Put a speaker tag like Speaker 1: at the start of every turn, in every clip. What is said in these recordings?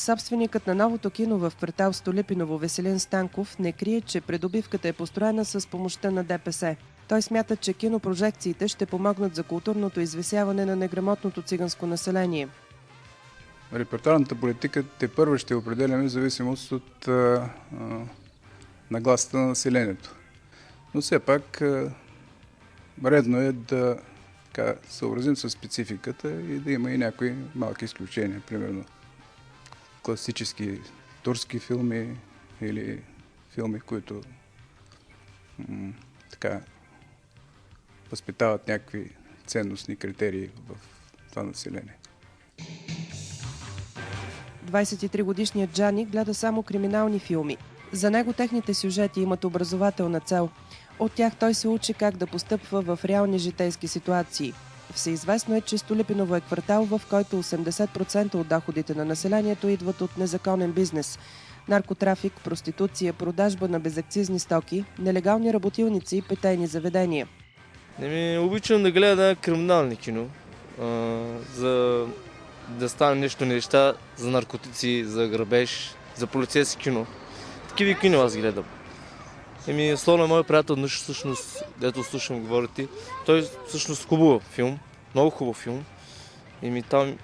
Speaker 1: Собственикът на новото кино в квартал Столипиново Веселин Станков не крие, че придобивката е построена с помощта на ДПС. Той смята, че кинопрожекциите ще помогнат за културното извисяване на неграмотното циганско население.
Speaker 2: Репертуарната политика тепърва ще определяме в зависимост от нагласата на населението. Но все пак редно е да съобразим с спецификата и да има и някои малки изключения. Примерно класически турски филми или филми, които възпитават някакви ценностни критерии в това население.
Speaker 1: 23-годишният Джани гледа само криминални филми. За него техните сюжети имат образователна цел. От тях той се учи как да постъпва в реални житейски ситуации. Всеизвестно е, че Столипиново е квартал, в който 80% от доходите на населението идват от незаконен бизнес. Наркотрафик, проституция, продажба на безакцизни стоки, нелегални работилници и питейни заведения.
Speaker 3: Обичам да гледа криминални кино, за да стане неща за наркотици, за грабеж, за полицейски кино. Такива кино аз гледам. Словно моят приятел, всъщност, дето слушам говорите, той всъщност хубав филм, много хубав филм. Там,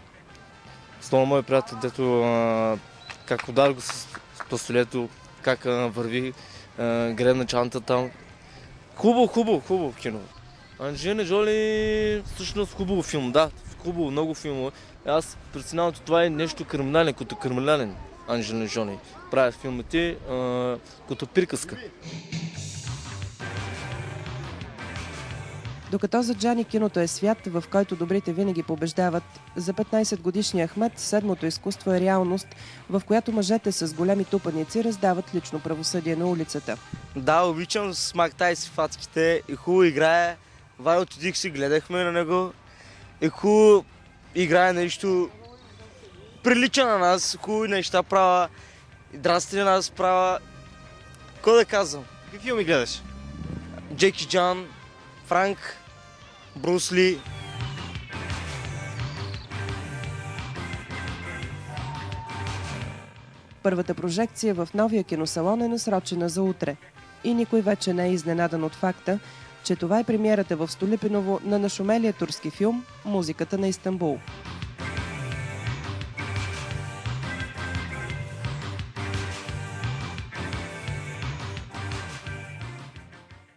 Speaker 3: словно моят приятел, дето как удар го с пистолето, как върви, гребна чанта там. Хубаво кино. Анджелина Джоли всъщност хубав филм, да, хубаво, много филмове. Аз преценявам, че това е нещо криминален, като криминален Анджелина Джоли. Правят филмите като приказка.
Speaker 1: Докато за Джани киното е свят, в който добрите винаги побеждават, за 15-годишния Ахмед седмото изкуство е реалност, в която мъжете с големи тупаници раздават лично правосъдие на улицата.
Speaker 4: Да, обичам с Майк Тайсон фацките и хубаво играе. Вайото Дикси гледахме на него и хубаво играе нещо, прилича на нас, хубави неща права, драстини на нас права. Какво да казвам?
Speaker 5: Какви филми гледаш?
Speaker 4: Джеки Джан, Франк, Брус Ли.
Speaker 1: Първата прожекция в новия киносалон е насрочена за утре. И никой вече не е изненадан от факта, че това е премиерата в Столипиново на нашумелия турски филм «Музиката на Истанбул».